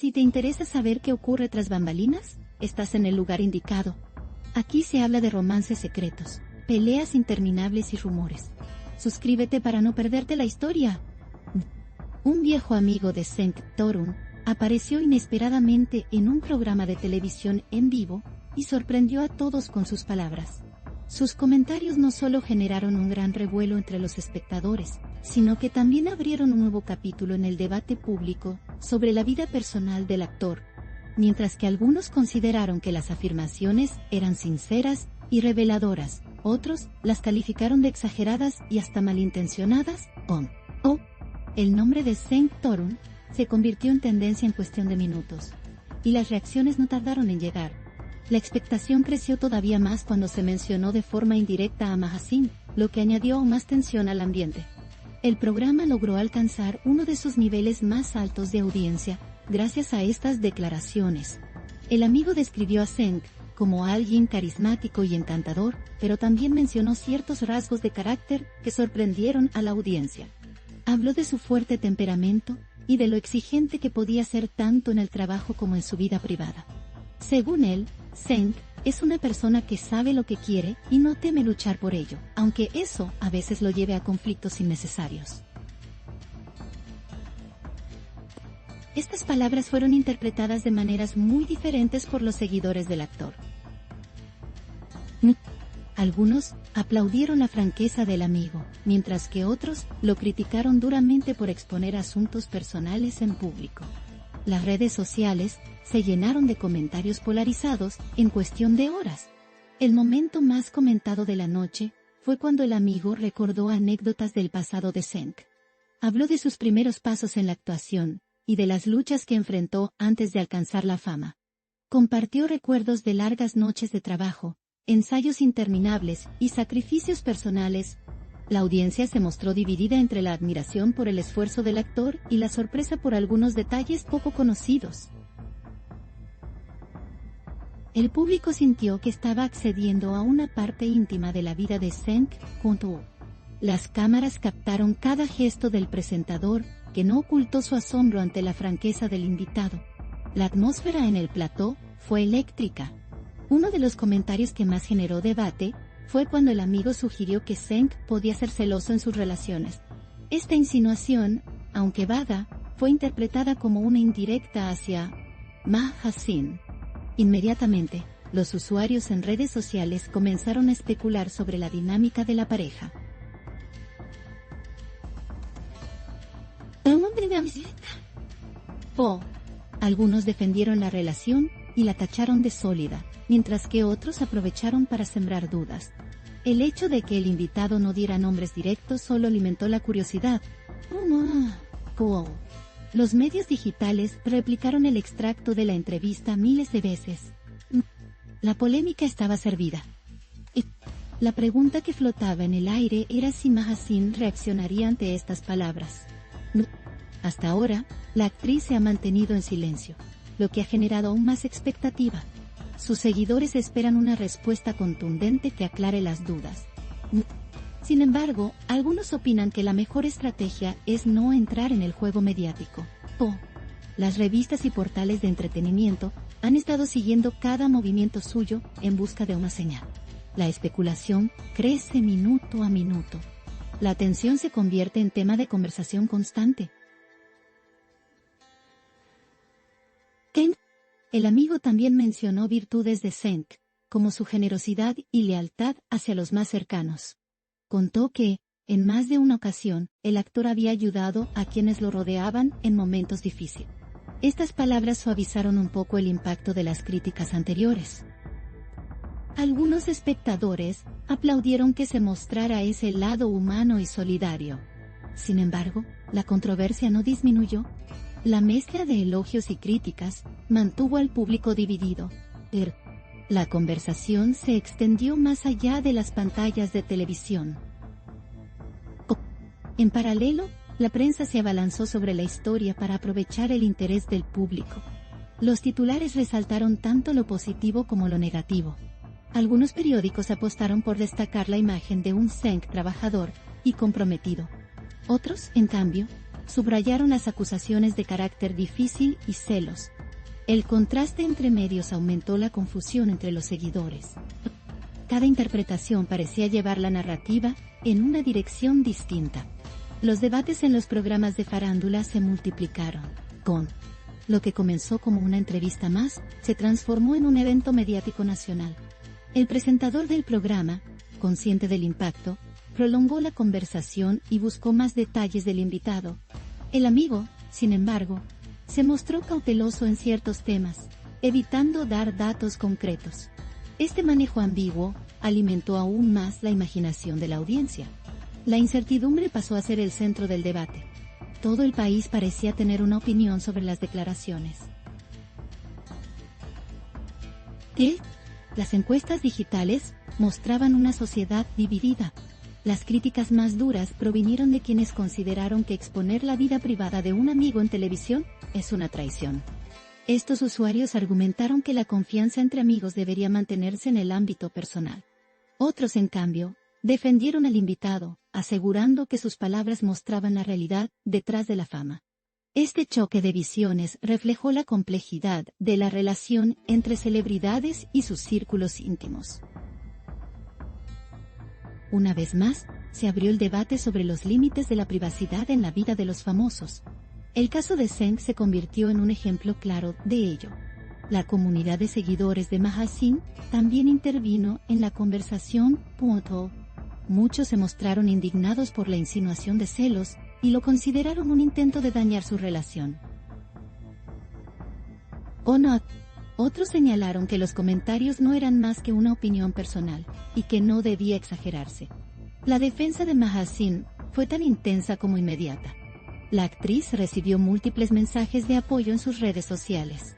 Si te interesa saber qué ocurre tras bambalinas, estás en el lugar indicado. Aquí se habla de romances secretos, peleas interminables y rumores. Suscríbete para no perderte la historia. Un viejo amigo de Cenk Torun apareció inesperadamente en un programa de televisión en vivo y sorprendió a todos con sus palabras. Sus comentarios no solo generaron un gran revuelo entre los espectadores, sino que también abrieron un nuevo capítulo en el debate público sobre la vida personal del actor. Mientras que algunos consideraron que las afirmaciones eran sinceras y reveladoras, otros las calificaron de exageradas y hasta malintencionadas. El nombre de Cenk Torun se convirtió en tendencia en cuestión de minutos, y las reacciones no tardaron en llegar. La expectación creció todavía más cuando se mencionó de forma indirecta a Mahasin, lo que añadió aún más tensión al ambiente. El programa logró alcanzar uno de sus niveles más altos de audiencia, gracias a estas declaraciones. El amigo describió a Cenk como alguien carismático y encantador, pero también mencionó ciertos rasgos de carácter que sorprendieron a la audiencia. Habló de su fuerte temperamento y de lo exigente que podía ser tanto en el trabajo como en su vida privada. Según él, Cenk es una persona que sabe lo que quiere y no teme luchar por ello, aunque eso a veces lo lleve a conflictos innecesarios. Estas palabras fueron interpretadas de maneras muy diferentes por los seguidores del actor. Algunos aplaudieron la franqueza del amigo, mientras que otros lo criticaron duramente por exponer asuntos personales en público. Las redes sociales se llenaron de comentarios polarizados en cuestión de horas. El momento más comentado de la noche fue cuando el amigo recordó anécdotas del pasado de Cenk. Habló de sus primeros pasos en la actuación y de las luchas que enfrentó antes de alcanzar la fama. Compartió recuerdos de largas noches de trabajo, ensayos interminables y sacrificios personales. La audiencia se mostró dividida entre la admiración por el esfuerzo del actor y la sorpresa por algunos detalles poco conocidos. El público sintió que estaba accediendo a una parte íntima de la vida de Cenk. Las cámaras captaron cada gesto del presentador, que no ocultó su asombro ante la franqueza del invitado. La atmósfera en el plató fue eléctrica. Uno de los comentarios que más generó debate fue cuando el amigo sugirió que Cenk podía ser celoso en sus relaciones. Esta insinuación, aunque vaga, fue interpretada como una indirecta hacia Mahasin. Inmediatamente, los usuarios en redes sociales comenzaron a especular sobre la dinámica de la pareja. Algunos defendieron la relación y la tacharon de sólida, mientras que otros aprovecharon para sembrar dudas. El hecho de que el invitado no diera nombres directos solo alimentó la curiosidad. Los medios digitales replicaron el extracto de la entrevista miles de veces. La polémica estaba servida. La pregunta que flotaba en el aire era si Mahasin reaccionaría ante estas palabras. Hasta ahora, la actriz se ha mantenido en silencio, lo que ha generado aún más expectativa. Sus seguidores esperan una respuesta contundente que aclare las dudas. Sin embargo, algunos opinan que la mejor estrategia es no entrar en el juego mediático. Las revistas y portales de entretenimiento han estado siguiendo cada movimiento suyo en busca de una señal. La especulación crece minuto a minuto. La atención se convierte en tema de conversación constante. El amigo también mencionó virtudes de Cenk, como su generosidad y lealtad hacia los más cercanos. Contó que, en más de una ocasión, el actor había ayudado a quienes lo rodeaban en momentos difíciles. Estas palabras suavizaron un poco el impacto de las críticas anteriores. Algunos espectadores aplaudieron que se mostrara ese lado humano y solidario. Sin embargo, la controversia no disminuyó. La mezcla de elogios y críticas mantuvo al público dividido. La conversación se extendió más allá de las pantallas de televisión. En paralelo, la prensa se abalanzó sobre la historia para aprovechar el interés del público. Los titulares resaltaron tanto lo positivo como lo negativo. Algunos periódicos apostaron por destacar la imagen de un Cenk trabajador y comprometido. Otros, en cambio, subrayaron las acusaciones de carácter difícil y celos. El contraste entre medios aumentó la confusión entre los seguidores. Cada interpretación parecía llevar la narrativa en una dirección distinta. Los debates en los programas de farándula se multiplicaron. Lo que comenzó como una entrevista más, se transformó en un evento mediático nacional. El presentador del programa, consciente del impacto, prolongó la conversación y buscó más detalles del invitado. El amigo, sin embargo, se mostró cauteloso en ciertos temas, evitando dar datos concretos. Este manejo ambiguo alimentó aún más la imaginación de la audiencia. La incertidumbre pasó a ser el centro del debate. Todo el país parecía tener una opinión sobre las declaraciones. Las encuestas digitales mostraban una sociedad dividida. Las críticas más duras provinieron de quienes consideraron que exponer la vida privada de un amigo en televisión es una traición. Estos usuarios argumentaron que la confianza entre amigos debería mantenerse en el ámbito personal. Otros, en cambio, defendieron al invitado, asegurando que sus palabras mostraban la realidad detrás de la fama. Este choque de visiones reflejó la complejidad de la relación entre celebridades y sus círculos íntimos. Una vez más, se abrió el debate sobre los límites de la privacidad en la vida de los famosos. El caso de Zeng se convirtió en un ejemplo claro de ello. La comunidad de seguidores de Maha Singh también intervino en la conversación. Muchos se mostraron indignados por la insinuación de celos y lo consideraron un intento de dañar su relación. Otros señalaron que los comentarios no eran más que una opinión personal y que no debía exagerarse. La defensa de Maha Singh fue tan intensa como inmediata. La actriz recibió múltiples mensajes de apoyo en sus redes sociales.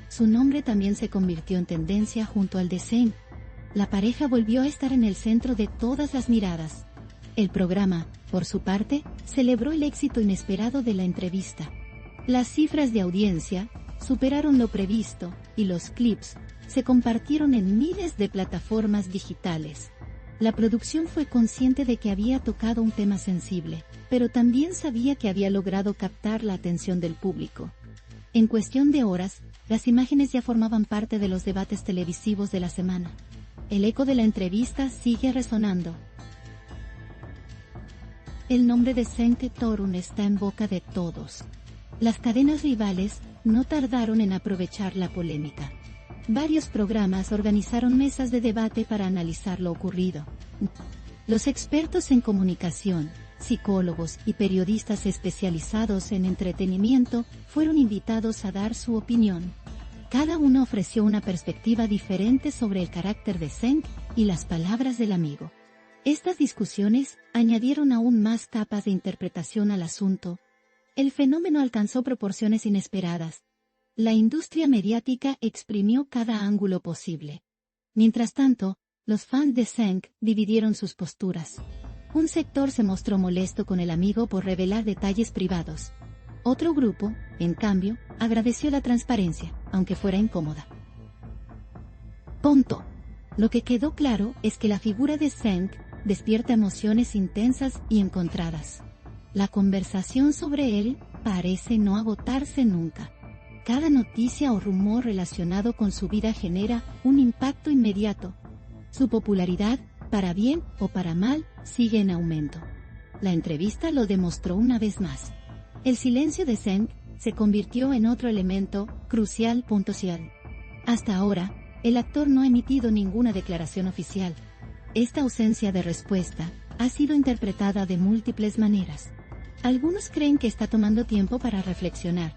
Su nombre también se convirtió en tendencia junto al de Zeng. La pareja volvió a estar en el centro de todas las miradas. El programa, por su parte, celebró el éxito inesperado de la entrevista. Las cifras de audiencia superaron lo previsto y los clips se compartieron en miles de plataformas digitales. La producción fue consciente de que había tocado un tema sensible, pero también sabía que había logrado captar la atención del público. En cuestión de horas, las imágenes ya formaban parte de los debates televisivos de la semana. El eco de la entrevista sigue resonando. El nombre de Zeng Torun está en boca de todos. Las cadenas rivales no tardaron en aprovechar la polémica. Varios programas organizaron mesas de debate para analizar lo ocurrido. Los expertos en comunicación, psicólogos y periodistas especializados en entretenimiento fueron invitados a dar su opinión. Cada uno ofreció una perspectiva diferente sobre el carácter de Zeng y las palabras del amigo. Estas discusiones añadieron aún más capas de interpretación al asunto. El fenómeno alcanzó proporciones inesperadas. La industria mediática exprimió cada ángulo posible. Mientras tanto, los fans de Zeng dividieron sus posturas. Un sector se mostró molesto con el amigo por revelar detalles privados. Otro grupo, en cambio, agradeció la transparencia, aunque fuera incómoda. Lo que quedó claro es que la figura de Zeng despierta emociones intensas y encontradas. La conversación sobre él parece no agotarse nunca. Cada noticia o rumor relacionado con su vida genera un impacto inmediato. Su popularidad, para bien o para mal, sigue en aumento. La entrevista lo demostró una vez más. El silencio de Zeng se convirtió en otro elemento crucial. Hasta ahora, el actor no ha emitido ninguna declaración oficial. Esta ausencia de respuesta ha sido interpretada de múltiples maneras. Algunos creen que está tomando tiempo para reflexionar.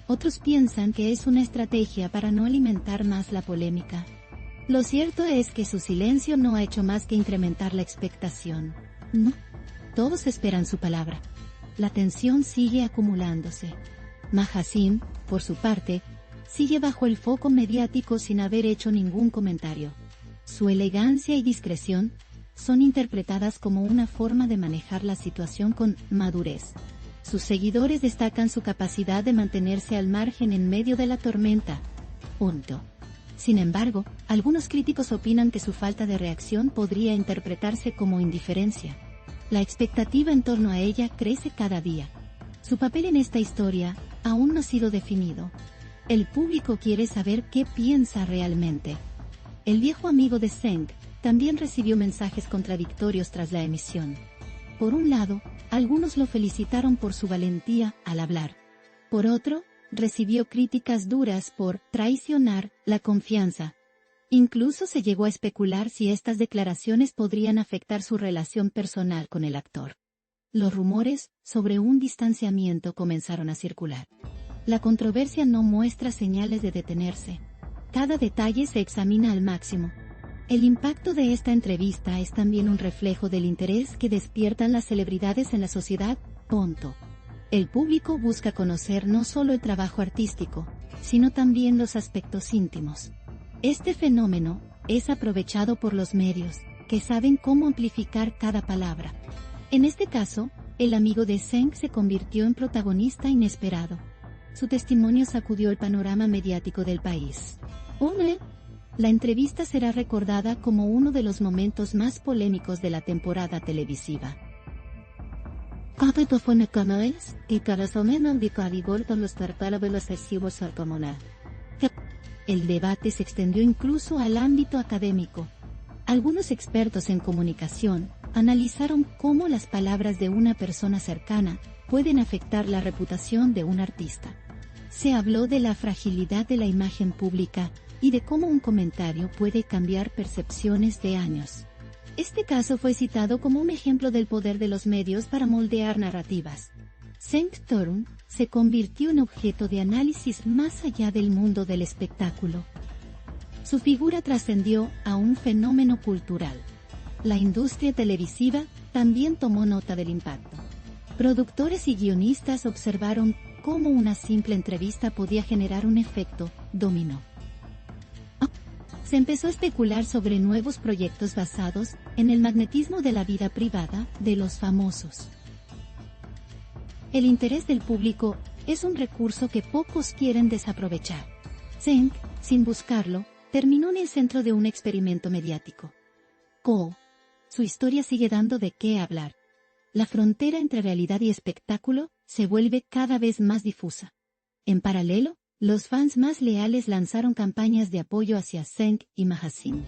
Otros piensan que es una estrategia para no alimentar más la polémica. Lo cierto es que su silencio no ha hecho más que incrementar la expectación. No. Todos esperan su palabra. La tensión sigue acumulándose. Maha Singh, por su parte, sigue bajo el foco mediático sin haber hecho ningún comentario. Su elegancia y discreción son interpretadas como una forma de manejar la situación con madurez. Sus seguidores destacan su capacidad de mantenerse al margen en medio de la tormenta. Sin embargo, algunos críticos opinan que su falta de reacción podría interpretarse como indiferencia. La expectativa en torno a ella crece cada día. Su papel en esta historia aún no ha sido definido. El público quiere saber qué piensa realmente. El viejo amigo de Zeng también recibió mensajes contradictorios tras la emisión. Por un lado, algunos lo felicitaron por su valentía al hablar. Por otro, recibió críticas duras por traicionar la confianza. Incluso se llegó a especular si estas declaraciones podrían afectar su relación personal con el actor. Los rumores sobre un distanciamiento comenzaron a circular. La controversia no muestra señales de detenerse. Cada detalle se examina al máximo. El impacto de esta entrevista es también un reflejo del interés que despiertan las celebridades en la sociedad. El público busca conocer no solo el trabajo artístico, sino también los aspectos íntimos. Este fenómeno es aprovechado por los medios, que saben cómo amplificar cada palabra. En este caso, el amigo de Zeng se convirtió en protagonista inesperado. Su testimonio sacudió el panorama mediático del país. La entrevista será recordada como uno de los momentos más polémicos de la temporada televisiva. El debate se extendió incluso al ámbito académico. Algunos expertos en comunicación analizaron cómo las palabras de una persona cercana pueden afectar la reputación de un artista. Se habló de la fragilidad de la imagen pública y de cómo un comentario puede cambiar percepciones de años. Este caso fue citado como un ejemplo del poder de los medios para moldear narrativas. Zeng Thorn se convirtió en objeto de análisis más allá del mundo del espectáculo. Su figura trascendió a un fenómeno cultural. La industria televisiva también tomó nota del impacto. Productores y guionistas observaron cómo una simple entrevista podía generar un efecto dominó. Se empezó a especular sobre nuevos proyectos basados en el magnetismo de la vida privada de los famosos. El interés del público es un recurso que pocos quieren desaprovechar. Zeng, sin buscarlo, terminó en el centro de un experimento mediático. Su historia sigue dando de qué hablar. La frontera entre realidad y espectáculo se vuelve cada vez más difusa. En paralelo, los fans más leales lanzaron campañas de apoyo hacia Zeng y Mahasin.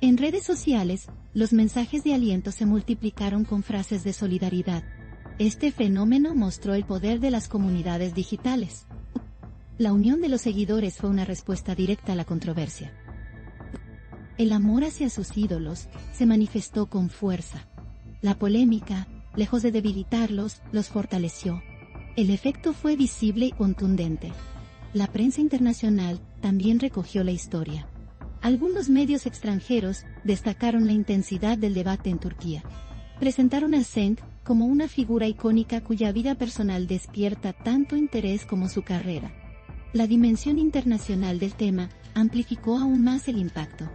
En redes sociales, los mensajes de aliento se multiplicaron con frases de solidaridad. Este fenómeno mostró el poder de las comunidades digitales. La unión de los seguidores fue una respuesta directa a la controversia. El amor hacia sus ídolos se manifestó con fuerza. La polémica, lejos de debilitarlos, los fortaleció. El efecto fue visible y contundente. La prensa internacional también recogió la historia. Algunos medios extranjeros destacaron la intensidad del debate en Turquía. Presentaron a Zeng como una figura icónica cuya vida personal despierta tanto interés como su carrera. La dimensión internacional del tema amplificó aún más el impacto.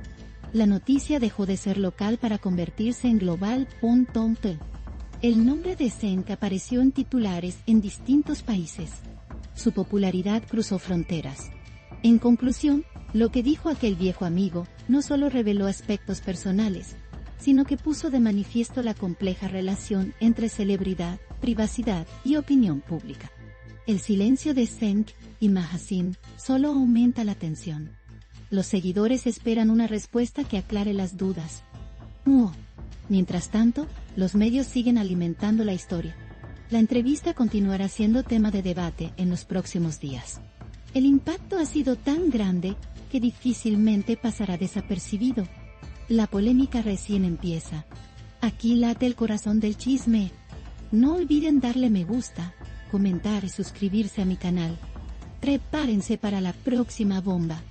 La noticia dejó de ser local para convertirse en global. El nombre de Zeng apareció en titulares en distintos países. Su popularidad cruzó fronteras. En conclusión, lo que dijo aquel viejo amigo no solo reveló aspectos personales, sino que puso de manifiesto la compleja relación entre celebridad, privacidad y opinión pública. El silencio de Zeng y Mahasin solo aumenta la tensión. Los seguidores esperan una respuesta que aclare las dudas. Mientras tanto, los medios siguen alimentando la historia. La entrevista continuará siendo tema de debate en los próximos días. El impacto ha sido tan grande que difícilmente pasará desapercibido. La polémica recién empieza. Aquí late el corazón del chisme. No olviden darle me gusta, comentar y suscribirse a mi canal. Prepárense para la próxima bomba.